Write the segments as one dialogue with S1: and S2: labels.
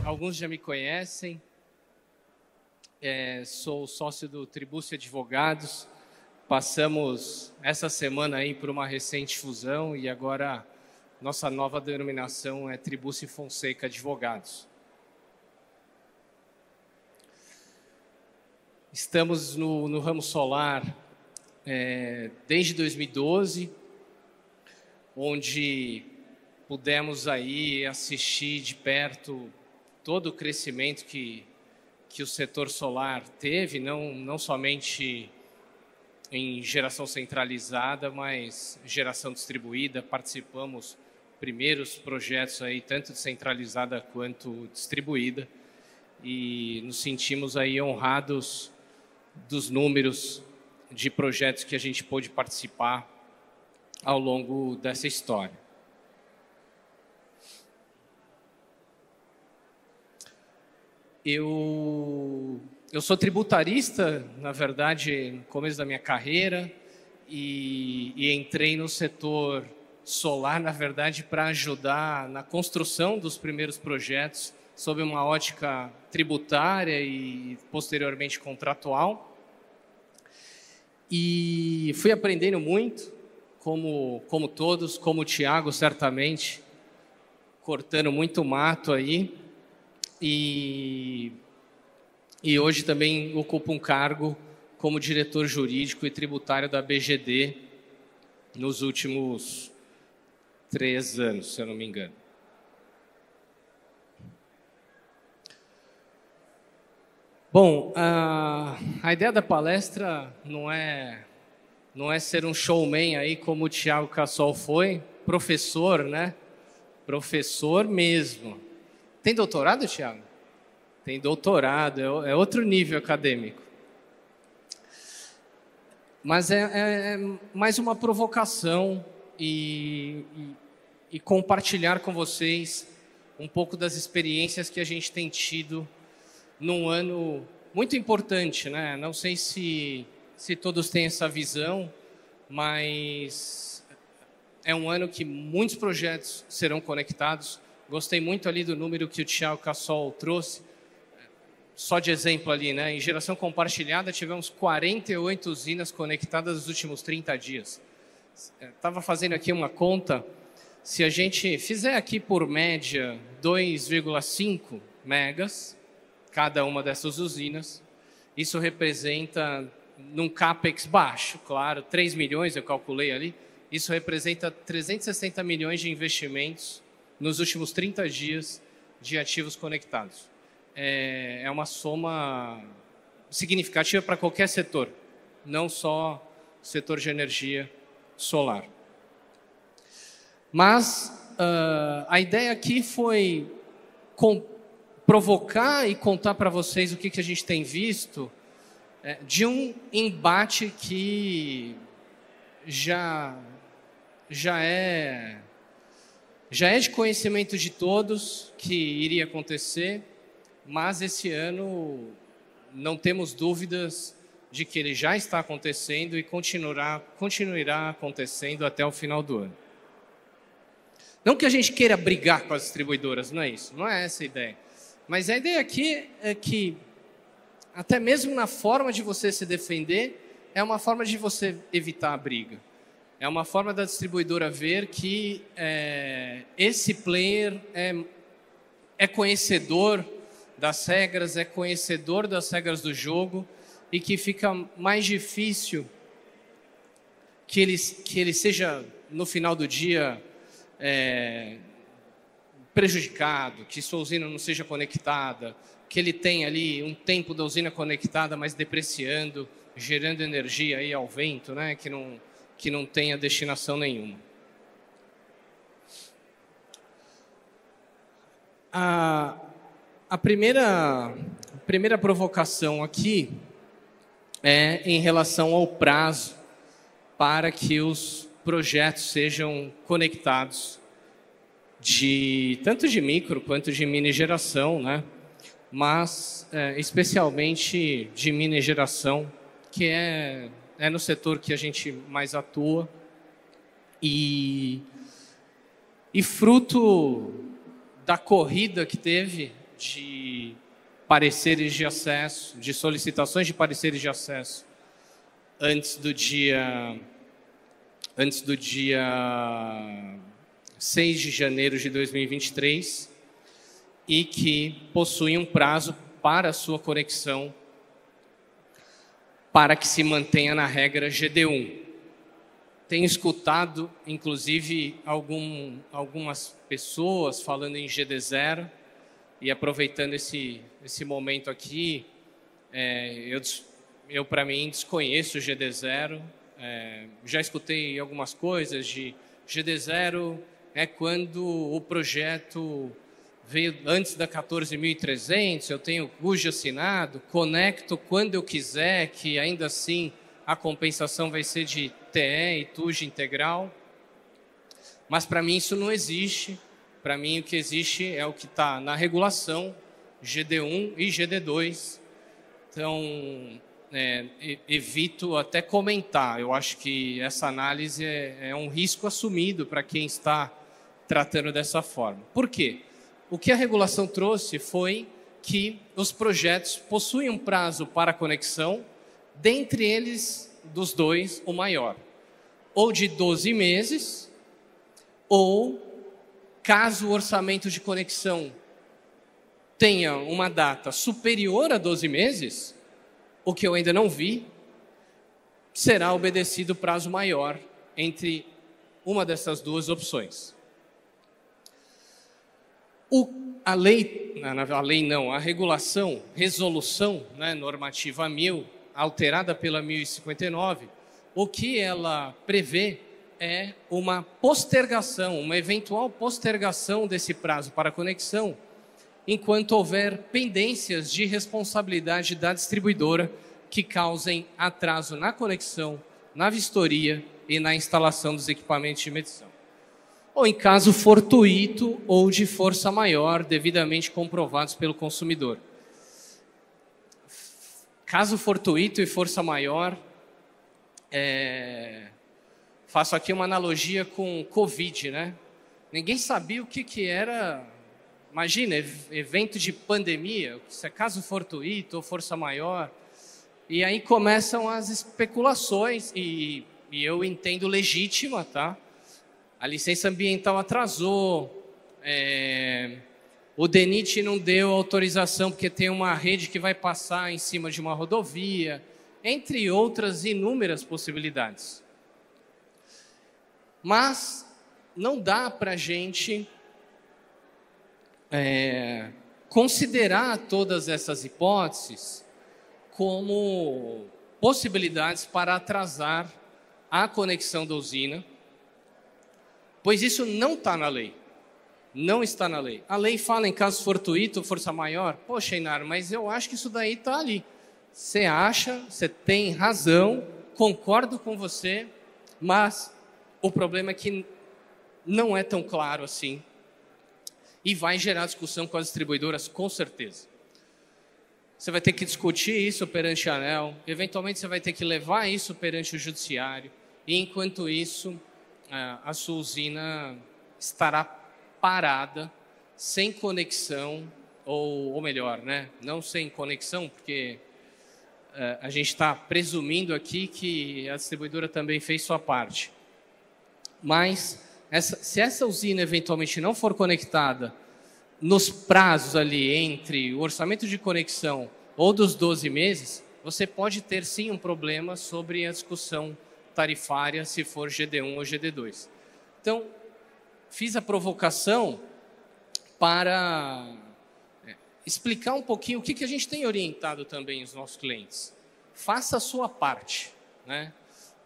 S1: alguns já me conhecem, sou sócio do Tribúcio Advogados. Passamos essa semana aí por uma recente fusão e agora nossa nova denominação é Tribúcio Fonseca Advogados. Estamos no ramo solar desde 2012, onde pudemos aí assistir de perto todo o crescimento que o setor solar teve, não somente em geração centralizada, mas geração distribuída. Participamos primeiros projetos aí, tanto centralizada quanto distribuída, e nos sentimos aí honrados dos números de projetos que a gente pôde participar ao longo dessa história. Eu sou tributarista, na verdade, no começo da minha carreira, e entrei no setor solar, na verdade, para ajudar na construção dos primeiros projetos, sob uma ótica tributária e, posteriormente, contratual. E fui aprendendo muito, como todos, como o Thiago, certamente, cortando muito mato aí. E hoje também ocupo um cargo como diretor jurídico e tributário da BGD nos últimos 3 anos, se eu não me engano. Bom, a ideia da palestra não é ser um showman aí como o Thiago Cassol foi, professor, né? Professor mesmo. Tem doutorado, Thiago? Tem doutorado, é outro nível acadêmico. Mas é mais uma provocação e compartilhar com vocês um pouco das experiências que a gente tem tido num ano muito importante, né? Não sei se todos têm essa visão, mas é um ano que muitos projetos serão conectados. Gostei muito ali do número que o Thiago Cassol trouxe, só de exemplo ali, né? Em geração compartilhada tivemos 48 usinas conectadas nos últimos 30 dias. Estava fazendo aqui uma conta, se a gente fizer aqui por média 2,5 megas, cada uma dessas usinas, isso representa, num CAPEX baixo, claro, 3 milhões eu calculei ali, isso representa 360 milhões de investimentos nos últimos 30 dias de ativos conectados. É uma soma significativa para qualquer setor, não só o setor de energia solar. Mas a ideia aqui foi provocar e contar para vocês o que a gente tem visto de um embate que já é de conhecimento de todos que iria acontecer, mas esse ano não temos dúvidas de que ele já está acontecendo e continuará acontecendo até o final do ano. Não que a gente queira brigar com as distribuidoras, não é isso, não é essa a ideia. Mas a ideia aqui é que, até mesmo na forma de você se defender, é uma forma de você evitar a briga. É uma forma da distribuidora ver que esse player é conhecedor das regras, é conhecedor das regras do jogo e que fica mais difícil que ele seja, no final do dia, prejudicado, que sua usina não seja conectada, que ele tenha ali um tempo da usina conectada, mas depreciando, gerando energia aí ao vento, né, que não tenha destinação nenhuma. A primeira provocação aqui é em relação ao prazo para que os projetos sejam conectados, tanto de micro quanto de mini geração, né? Mas especialmente de mini geração, que é no setor que a gente mais atua e fruto da corrida que teve de pareceres de acesso, de solicitações de pareceres de acesso antes do dia 6 de janeiro de 2023 e que possuem um prazo para a sua conexão para que se mantenha na regra GD1. Tenho escutado, inclusive, algumas pessoas falando em GD0 e aproveitando esse momento aqui, eu para mim desconheço o GD0, já escutei algumas coisas de GD0 é quando o projeto veio antes da 14.300, eu tenho GUJ assinado, conecto quando eu quiser, que ainda assim a compensação vai ser de TE e TUJ integral. Mas para mim isso não existe. Para mim o que existe é o que está na regulação, GD1 e GD2. Então, evito até comentar. Eu acho que essa análise é um risco assumido para quem está tratando dessa forma. Por quê? O que a regulação trouxe foi que os projetos possuem um prazo para conexão, dentre eles, dos dois, o maior. Ou de 12 meses, ou, caso o orçamento de conexão tenha uma data superior a 12 meses, o que eu ainda não vi, será obedecido o prazo maior entre uma dessas duas opções. A regulação, resolução, né, normativa 1000, alterada pela 1059, o que ela prevê é uma postergação, uma eventual postergação desse prazo para conexão, enquanto houver pendências de responsabilidade da distribuidora que causem atraso na conexão, na vistoria e na instalação dos equipamentos de medição. Ou em caso fortuito ou de força maior, devidamente comprovados pelo consumidor. Caso fortuito e força maior, faço aqui uma analogia com Covid, né? Ninguém sabia o que era, imagina, evento de pandemia, se é caso fortuito ou força maior. E aí começam as especulações, e eu entendo legítima, tá? A licença ambiental atrasou, o DENIT não deu autorização porque tem uma rede que vai passar em cima de uma rodovia, entre outras inúmeras possibilidades. Mas não dá para a gente considerar todas essas hipóteses como possibilidades para atrasar a conexão da usina, pois isso não está na lei. Não está na lei. A lei fala em caso fortuito, força maior. Poxa, Inar, mas eu acho que isso daí está ali. Você acha, você tem razão, concordo com você, mas o problema é que não é tão claro assim e vai gerar discussão com as distribuidoras, com certeza. Você vai ter que discutir isso perante a ANEEL, eventualmente você vai ter que levar isso perante o judiciário, e enquanto isso, a sua usina estará parada, sem conexão, ou melhor, né? Não sem conexão, porque a gente está presumindo aqui que a distribuidora também fez sua parte. Mas, se essa usina eventualmente não for conectada nos prazos ali entre o orçamento de conexão ou dos 12 meses, você pode ter sim um problema sobre a discussão tarifária se for GD1 ou GD2. Então, fiz a provocação para explicar um pouquinho o que a gente tem orientado também os nossos clientes. Faça a sua parte, né?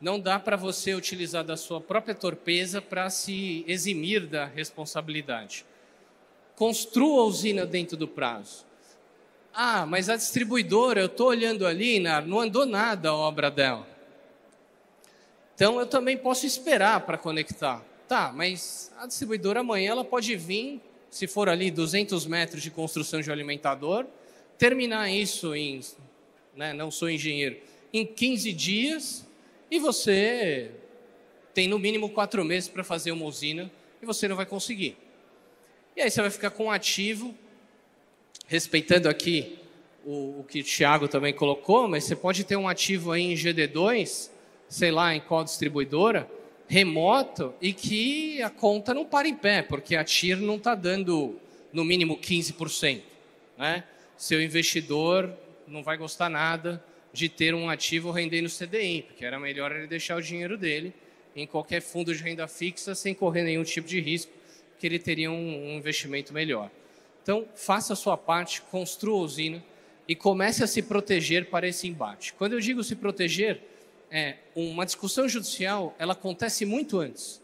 S1: Não dá para você utilizar da sua própria torpeza para se eximir da responsabilidade. Construa a usina dentro do prazo. Ah, mas a distribuidora, eu estou olhando ali, não andou nada a obra dela. Então, eu também posso esperar para conectar. Tá, mas a distribuidora amanhã ela pode vir, se for ali 200 metros de construção de um alimentador, terminar isso em, né, não sou engenheiro, em 15 dias, e você tem no mínimo 4 meses para fazer uma usina, e você não vai conseguir. E aí você vai ficar com um ativo respeitando aqui o que o Thiago também colocou, mas você pode ter um ativo aí em GD2, sei lá, em qual distribuidora, remoto, e que a conta não para em pé, porque a TIR não está dando no mínimo 15%. Né? Seu investidor não vai gostar nada de ter um ativo rendendo CDI, porque era melhor ele deixar o dinheiro dele em qualquer fundo de renda fixa sem correr nenhum tipo de risco, que ele teria um investimento melhor. Então, faça a sua parte, construa a usina e comece a se proteger para esse embate. Quando eu digo se proteger, uma discussão judicial, ela acontece muito antes.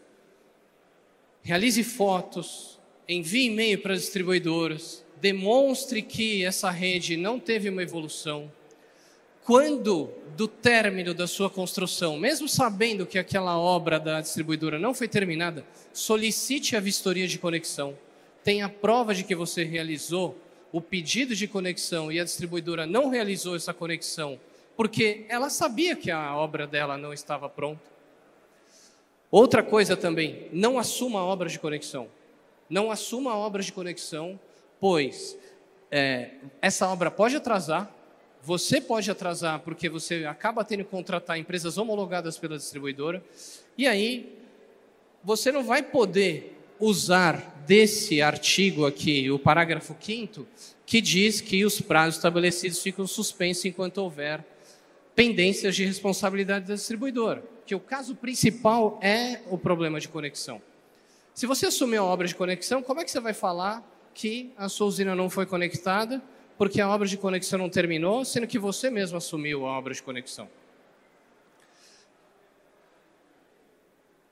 S1: Realize fotos, envie e-mail para as distribuidoras, demonstre que essa rede não teve uma evolução. Quando do término da sua construção, mesmo sabendo que aquela obra da distribuidora não foi terminada, solicite a vistoria de conexão. Tenha prova de que você realizou o pedido de conexão e a distribuidora não realizou essa conexão, porque ela sabia que a obra dela não estava pronta. Outra coisa também, não assuma obras de conexão. Não assuma obras de conexão, pois essa obra pode atrasar, você pode atrasar porque você acaba tendo que contratar empresas homologadas pela distribuidora, e aí você não vai poder usar desse artigo aqui, o parágrafo 5º, que diz que os prazos estabelecidos ficam suspensos enquanto houver pendências de responsabilidade da distribuidora, que o caso principal é o problema de conexão. Se você assumir a obra de conexão, como é que você vai falar que a sua usina não foi conectada porque a obra de conexão não terminou, sendo que você mesmo assumiu a obra de conexão?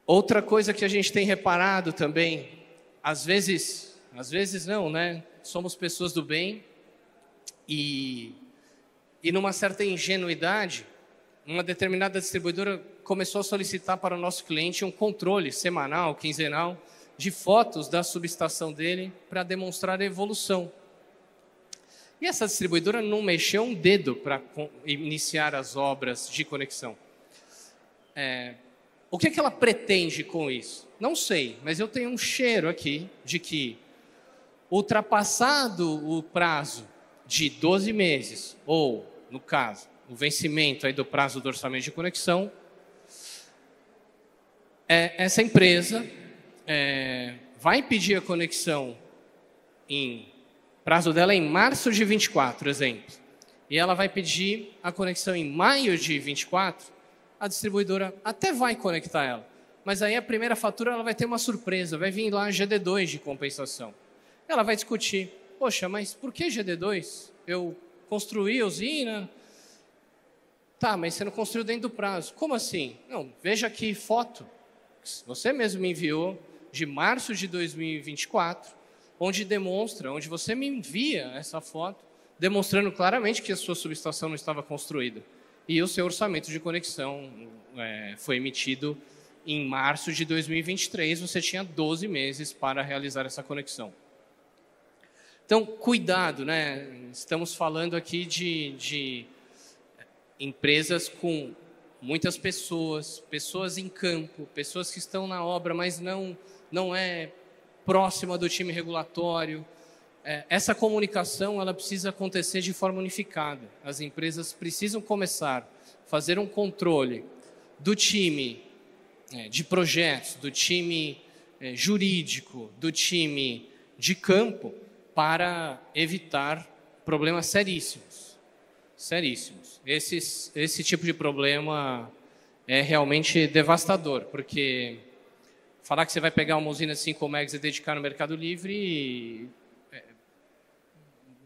S1: Outra coisa que a gente tem reparado também, às vezes não, né? Somos pessoas do bem e numa certa ingenuidade, uma determinada distribuidora começou a solicitar para o nosso cliente um controle semanal, quinzenal, de fotos da subestação dele para demonstrar a evolução. E essa distribuidora não mexeu um dedo para iniciar as obras de conexão. O que ela pretende com isso? Não sei, mas eu tenho um cheiro aqui de que, ultrapassado o prazo de 12 meses, ou, no caso, o vencimento aí do prazo do orçamento de conexão, essa empresa vai pedir a conexão prazo dela é em março de 24, exemplo, e ela vai pedir a conexão em maio de 24, a distribuidora até vai conectar ela, mas aí a primeira fatura ela vai ter uma surpresa, vai vir lá GD2 de compensação. Ela vai discutir, poxa, mas por que GD2? Eu construí a usina, tá, mas você não construiu dentro do prazo. Como assim? Não, veja aqui foto, você mesmo me enviou, de março de 2024, onde você me envia essa foto, demonstrando claramente que a sua subestação não estava construída. E o seu orçamento de conexão foi emitido em março de 2023, você tinha 12 meses para realizar essa conexão. Então, cuidado, né? Estamos falando aqui de empresas com muitas pessoas em campo, pessoas que estão na obra, mas não é próxima do time regulatório. Essa comunicação ela precisa acontecer de forma unificada. As empresas precisam começar a fazer um controle do time de projetos, do time jurídico, do time de campo, para evitar problemas seríssimos. Seríssimos. Esse tipo de problema é realmente devastador, porque falar que você vai pegar uma usina de 5 megas e dedicar no Mercado Livre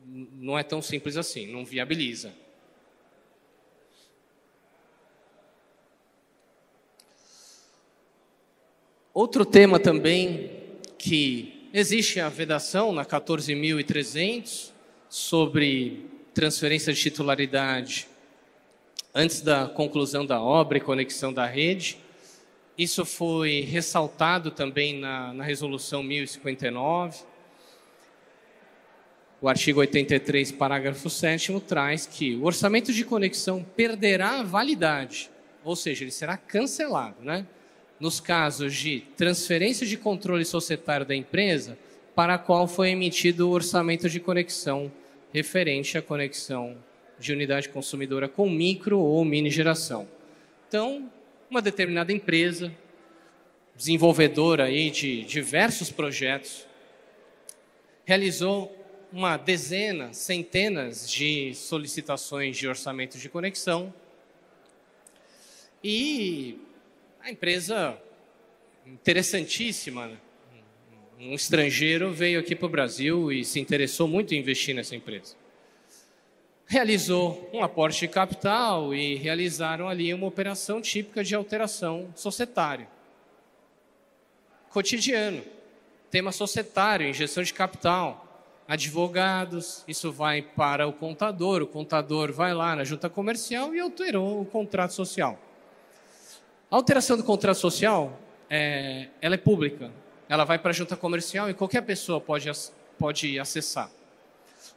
S1: não é tão simples assim, não viabiliza. Outro tema também que existe a vedação na 14.300 sobre transferência de titularidade antes da conclusão da obra e conexão da rede. Isso foi ressaltado também na resolução 1059. O artigo 83, parágrafo 7º, traz que o orçamento de conexão perderá a validade, ou seja, ele será cancelado, né? Nos casos de transferência de controle societário da empresa para a qual foi emitido o orçamento de conexão referente à conexão de unidade consumidora com micro ou mini geração. Então, uma determinada empresa, desenvolvedora aí de diversos projetos, realizou uma dezena, centenas de solicitações de orçamento de conexão e a empresa, interessantíssima, né? Um estrangeiro veio aqui para o Brasil e se interessou muito em investir nessa empresa. Realizou um aporte de capital e realizaram ali uma operação típica de alteração societária. Cotidiano, tema societário, injeção de capital, advogados, isso vai para o contador vai lá na junta comercial e alterou o contrato social. A alteração do contrato social, ela é pública, ela vai para a junta comercial e qualquer pessoa pode acessar.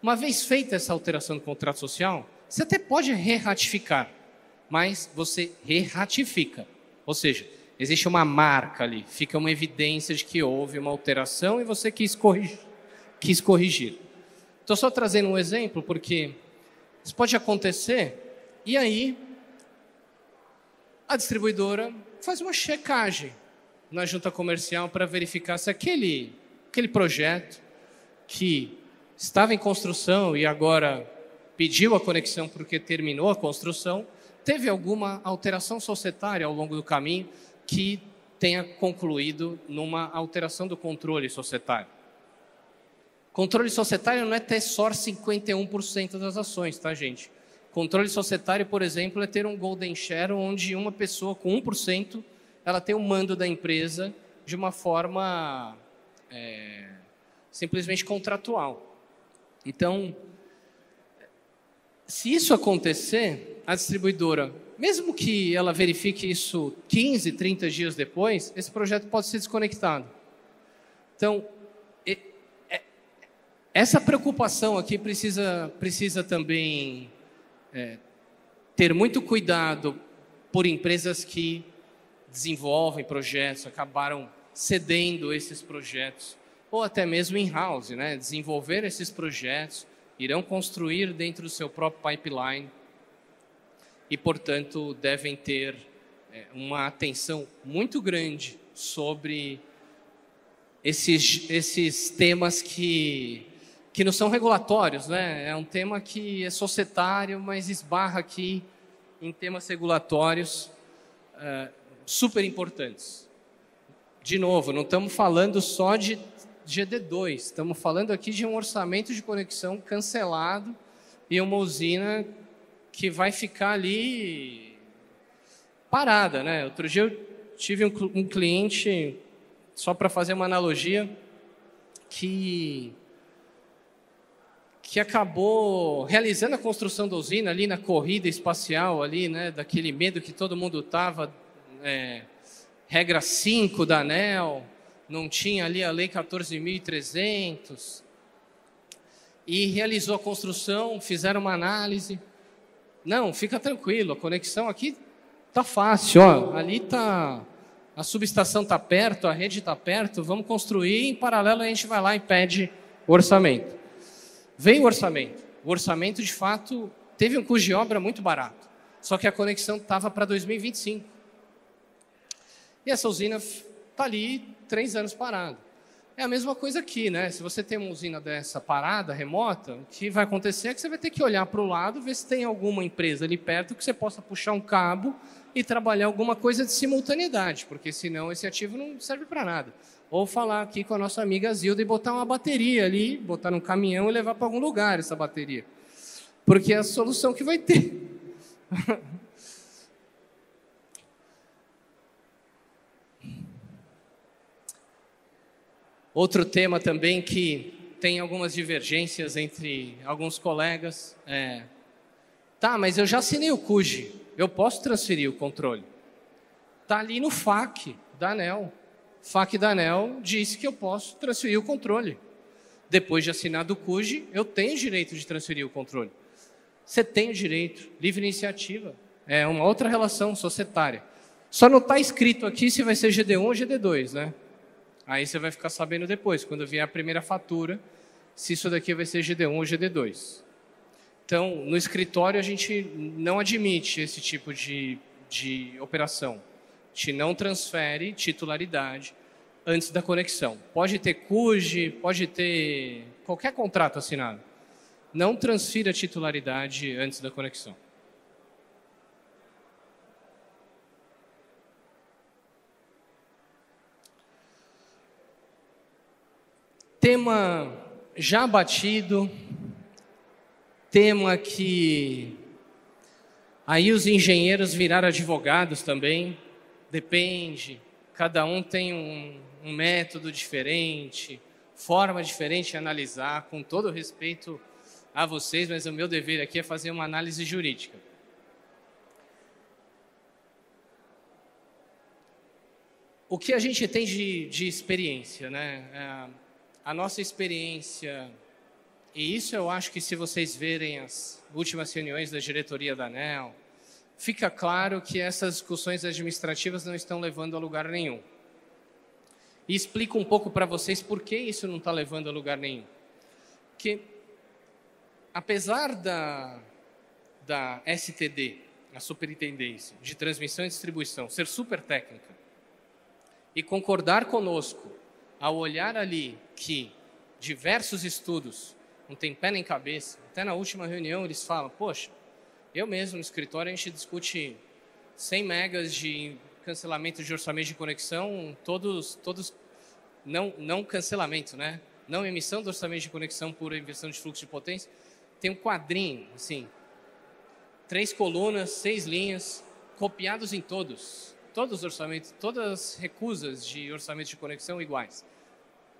S1: Uma vez feita essa alteração do contrato social, você até pode re-ratificar, mas você re-ratifica. Ou seja, existe uma marca ali, fica uma evidência de que houve uma alteração e você quis corrigir. Estou só trazendo um exemplo porque isso pode acontecer e aí a distribuidora faz uma checagem na junta comercial para verificar se aquele projeto que estava em construção e agora pediu a conexão porque terminou a construção, teve alguma alteração societária ao longo do caminho que tenha concluído numa alteração do controle societário. Controle societário não é ter só 51% das ações, tá, gente? Controle societário, por exemplo, é ter um golden share onde uma pessoa com 1% ela tem o mando da empresa de uma forma simplesmente contratual. Então, se isso acontecer, a distribuidora, mesmo que ela verifique isso 15, 30 dias depois, esse projeto pode ser desconectado. Então, essa preocupação aqui precisa também ter muito cuidado por empresas que desenvolvem projetos, acabaram cedendo esses projetos, ou até mesmo in-house, né? Desenvolver esses projetos, irão construir dentro do seu próprio pipeline e, portanto, devem ter uma atenção muito grande sobre esses temas que não são regulatórios, né? É um tema que é societário, mas esbarra aqui em temas regulatórios super importantes. De novo, não estamos falando só de GD2, estamos falando aqui de um orçamento de conexão cancelado e uma usina que vai ficar ali parada, né? Outro dia eu tive um cliente, só para fazer uma analogia, que acabou realizando a construção da usina ali na corrida espacial, ali, né, daquele medo que todo mundo estava, regra 5 da ANEEL, não tinha ali a lei 14.300, e realizou a construção, fizeram uma análise. Não, fica tranquilo, a conexão aqui está fácil, ó, ali tá, a subestação está perto, a rede está perto, vamos construir, em paralelo a gente vai lá e pede o orçamento. Veio o orçamento de fato teve um custo de obra muito barato, só que a conexão estava para 2025. E essa usina está ali 3 anos parada. É a mesma coisa aqui, né? Se você tem uma usina dessa parada, remota, o que vai acontecer é que você vai ter que olhar para o lado, ver se tem alguma empresa ali perto que você possa puxar um cabo e trabalhar alguma coisa de simultaneidade, porque senão esse ativo não serve para nada. Ou falar aqui com a nossa amiga Zilda e botar uma bateria ali, botar num caminhão e levar para algum lugar essa bateria. Porque é a solução que vai ter. Outro tema também que tem algumas divergências entre alguns colegas tá, mas eu já assinei o CUG, eu posso transferir o controle. Está ali no FAQ da ANEEL. FAQ da ANEEL disse que eu posso transferir o controle. Depois de assinado o CUG, eu tenho direito de transferir o controle. Você tem o direito, livre iniciativa. É uma outra relação societária. Só não está escrito aqui se vai ser GD1 ou GD2, né? Aí você vai ficar sabendo depois, quando vier a primeira fatura, se isso daqui vai ser GD1 ou GD2. Então, no escritório, a gente não admite esse tipo de operação. A gente não transfere titularidade antes da conexão. Pode ter CUJ, pode ter qualquer contrato assinado. Não transfira titularidade antes da conexão. Tema já batido, tema que aí os engenheiros viraram advogados também, depende, cada um tem um método diferente, forma diferente de analisar, com todo respeito a vocês, mas o meu dever aqui é fazer uma análise jurídica. O que a gente tem de experiência, né? A nossa experiência, e isso eu acho que se vocês verem as últimas reuniões da diretoria da ANEEL, fica claro que essas discussões administrativas não estão levando a lugar nenhum. E explico um pouco para vocês por que isso não está levando a lugar nenhum. Porque, apesar da STD, a Superintendência de Transmissão e Distribuição, ser super técnica e concordar conosco ao olhar ali que diversos estudos não tem pé nem cabeça, até na última reunião eles falam, poxa, eu mesmo no escritório a gente discute 100 megas de cancelamento de orçamento de conexão, todos não cancelamento, né? Não emissão do orçamento de conexão por inversão de fluxo de potência, tem um quadrinho, assim, 3 colunas, 6 linhas, copiados em todos os orçamentos, todas as recusas de orçamento de conexão iguais.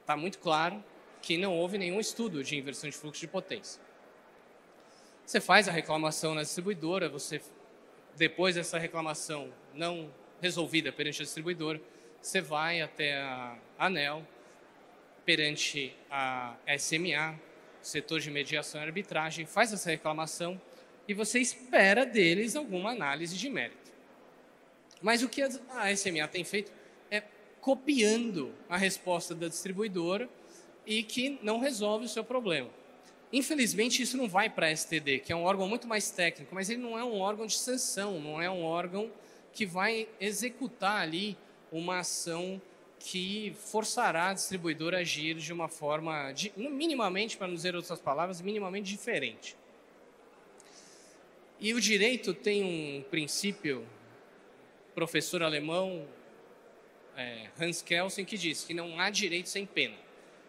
S1: Está muito claro que não houve nenhum estudo de inversão de fluxo de potência. Você faz a reclamação na distribuidora, depois dessa reclamação não resolvida perante a distribuidora, você vai até a ANEEL, perante a SMA, setor de mediação e arbitragem, faz essa reclamação e você espera deles alguma análise de mérito. Mas o que a SMA tem feito é copiando a resposta da distribuidora e que não resolve o seu problema. Infelizmente, isso não vai para a STD, que é um órgão muito mais técnico, mas ele não é um órgão de sanção, não é um órgão que vai executar ali uma ação que forçará a distribuidora a agir de uma forma, minimamente, para não dizer outras palavras, minimamente diferente. E o direito tem um princípio, professor alemão, Hans Kelsen, que diz que não há direito sem pena.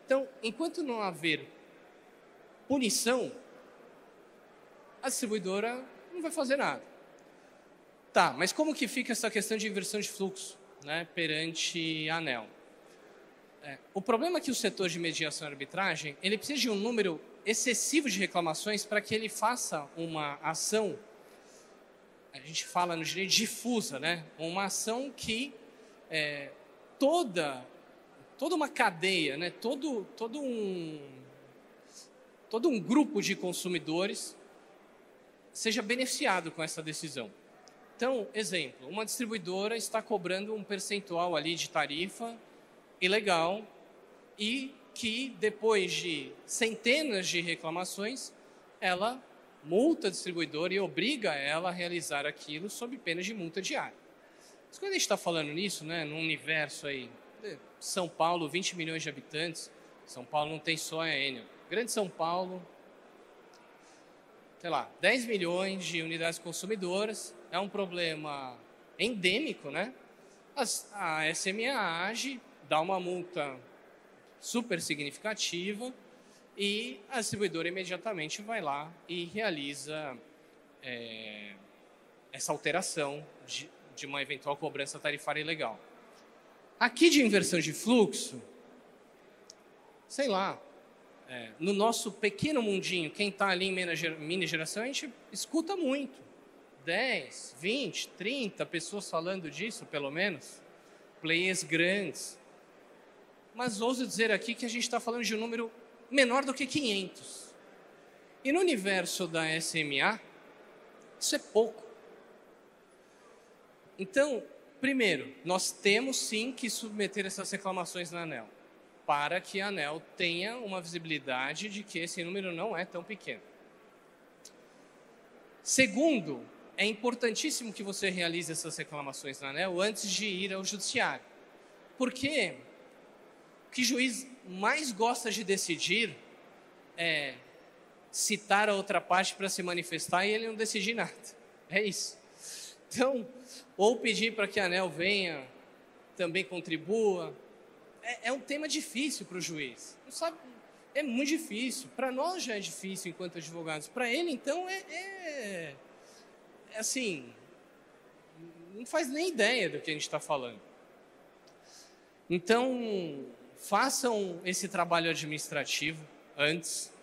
S1: Então, enquanto não haver punição, a distribuidora não vai fazer nada. Tá, mas como que fica essa questão de inversão de fluxo, né, perante a ANEEL? O problema é que o setor de mediação e arbitragem, ele precisa de um número excessivo de reclamações para que ele faça uma ação, a gente fala no direito difusa, né, uma ação que toda uma cadeia, né, todo um grupo de consumidores seja beneficiado com essa decisão. Então, exemplo, uma distribuidora está cobrando um percentual ali de tarifa ilegal e que depois de centenas de reclamações, ela multa a distribuidora e obriga ela a realizar aquilo sob pena de multa diária. Mas quando a gente está falando nisso, né, num universo aí, São Paulo, 20 milhões de habitantes, São Paulo não tem só a Enel. Grande São Paulo, sei lá, 10 milhões de unidades consumidoras, é um problema endêmico, né? A SMA age, dá uma multa super significativa e a distribuidora imediatamente vai lá e realiza essa alteração de uma eventual cobrança tarifária ilegal. Aqui de inversão de fluxo, sei lá, no nosso pequeno mundinho, quem está ali em mini geração, a gente escuta muito. 10, 20, 30 pessoas falando disso, pelo menos. Players grandes. Mas ouso dizer aqui que a gente está falando de um número menor do que 500. E no universo da SMA, isso é pouco. Então, primeiro, nós temos sim que submeter essas reclamações na ANEEL. para que a ANEEL tenha uma visibilidade de que esse número não é tão pequeno. Segundo, é importantíssimo que você realize essas reclamações na ANEEL antes de ir ao judiciário. Porque o que o juiz mais gosta de decidir é citar a outra parte para se manifestar e ele não decidir nada. É isso. Então, ou pedir para que a ANEEL venha, também contribua. É um tema difícil para o juiz. Não sabe, é muito difícil. Para nós já é difícil enquanto advogados. Para ele, então, é assim, não faz nem ideia do que a gente está falando. Então, façam esse trabalho administrativo antes.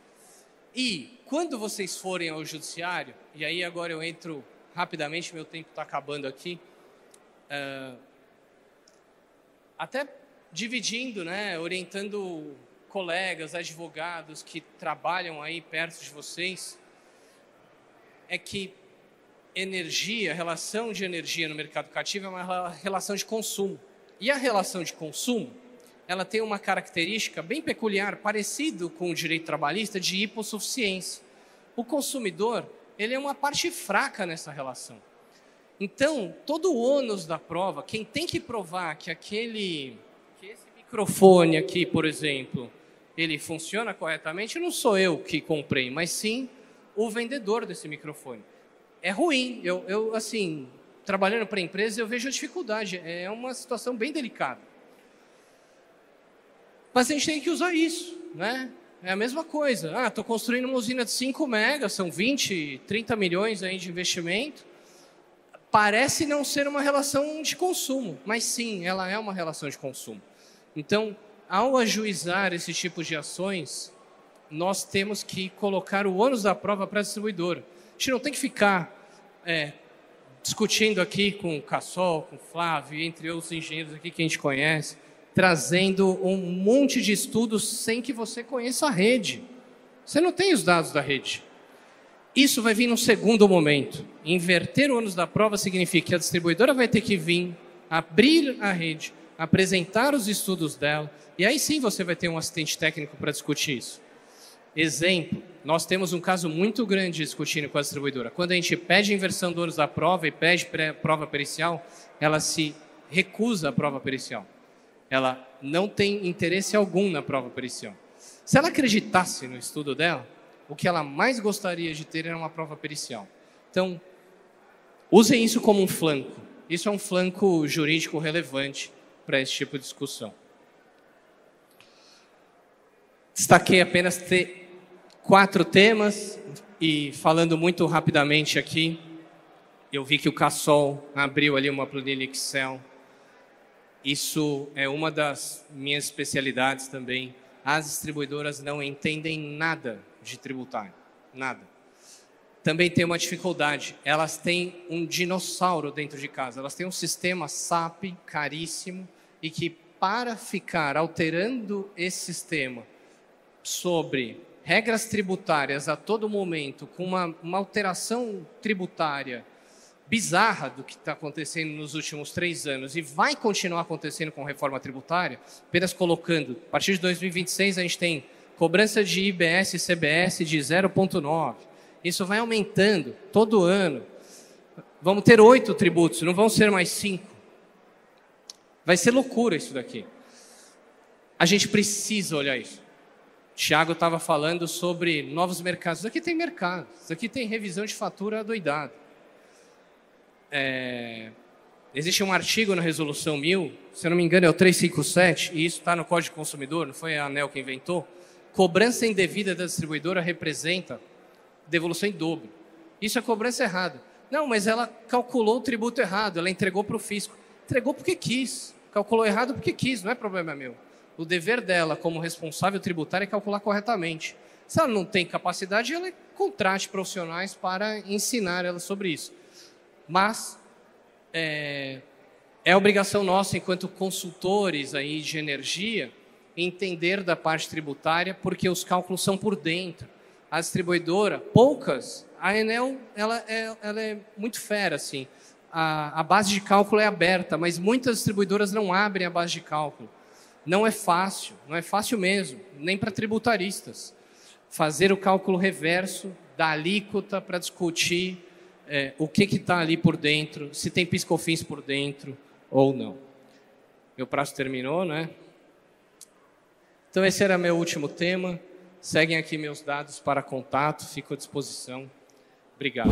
S1: E, quando vocês forem ao judiciário, e aí agora eu entro rapidamente, meu tempo está acabando aqui, até dividindo, né, orientando colegas, advogados que trabalham aí perto de vocês, é que energia, relação de energia no mercado cativo é uma relação de consumo. E a relação de consumo, ela tem uma característica bem peculiar, parecido com o direito trabalhista, de hipossuficiência. O consumidor, ele é uma parte fraca nessa relação. Então, todo o ônus da prova, quem tem que provar que esse microfone aqui, por exemplo, ele funciona corretamente, não sou eu que comprei, mas sim o vendedor desse microfone. É ruim. Eu assim, trabalhando para a empresa, eu vejo a dificuldade. É uma situação bem delicada. Mas a gente tem que usar isso, né? É a mesma coisa. Estou construindo uma usina de 5 megas, são 20, 30 milhões aí de investimento. Parece não ser uma relação de consumo, mas sim, ela é uma relação de consumo. Então, ao ajuizar esse tipo de ações, nós temos que colocar o ônus da prova para a distribuidora. A gente não tem que ficar discutindo aqui com o Cassol, com o Flávio, entre outros engenheiros aqui que a gente conhece, trazendo um monte de estudos sem que você conheça a rede. Você não tem os dados da rede. Isso vai vir num segundo momento. Inverter o ônus da prova significa que a distribuidora vai ter que vir, abrir a rede, apresentar os estudos dela, e aí sim você vai ter um assistente técnico para discutir isso. Exemplo, nós temos um caso muito grande discutindo com a distribuidora. Quando a gente pede a inversão do ônus da prova e pede prova pericial, ela se recusa à prova pericial. Ela não tem interesse algum na prova pericial. Se ela acreditasse no estudo dela, o que ela mais gostaria de ter era uma prova pericial. Então, usem isso como um flanco. Isso é um flanco jurídico relevante para esse tipo de discussão. Destaquei apenas 4 temas e falando muito rapidamente aqui, eu vi que o Cassol abriu ali uma planilha Excel. Isso é uma das minhas especialidades também. As distribuidoras não entendem nada de tributário, nada. Também tem uma dificuldade, elas têm um dinossauro dentro de casa, elas têm um sistema SAP caríssimo e que para ficar alterando esse sistema sobre regras tributárias a todo momento, com uma alteração tributária bizarra do que está acontecendo nos últimos 3 anos e vai continuar acontecendo com a reforma tributária, apenas colocando, a partir de 2026 a gente tem cobrança de IBS e CBS de 0,9. Isso vai aumentando todo ano. Vamos ter 8 tributos, não vão ser mais 5. Vai ser loucura isso daqui. A gente precisa olhar isso. O Thiago estava falando sobre novos mercados. Isso aqui tem mercado. Isso aqui tem revisão de fatura adoidada. Existe um artigo na Resolução 1000, se eu não me engano é o 357, e isso está no Código do Consumidor, não foi a ANEEL que inventou. Cobrança indevida da distribuidora representa devolução em dobro. Isso é cobrança errada. Não, mas ela calculou o tributo errado, ela entregou para o fisco. Entregou porque quis, calculou errado porque quis, não é problema meu. O dever dela, como responsável tributário, é calcular corretamente. Se ela não tem capacidade, ela contrate profissionais para ensinar ela sobre isso. Mas é obrigação nossa, enquanto consultores aí de energia, entender da parte tributária, porque os cálculos são por dentro. A distribuidora, poucas, a Enel, ela é muito fera, assim. A base de cálculo é aberta, mas muitas distribuidoras não abrem a base de cálculo. Não é fácil mesmo, nem para tributaristas. Fazer o cálculo reverso da alíquota para discutir o que está ali por dentro, se tem PIS/COFINS por dentro ou não. Meu prazo terminou, né? Então esse era meu último tema. Seguem aqui meus dados para contato, fico à disposição. Obrigado.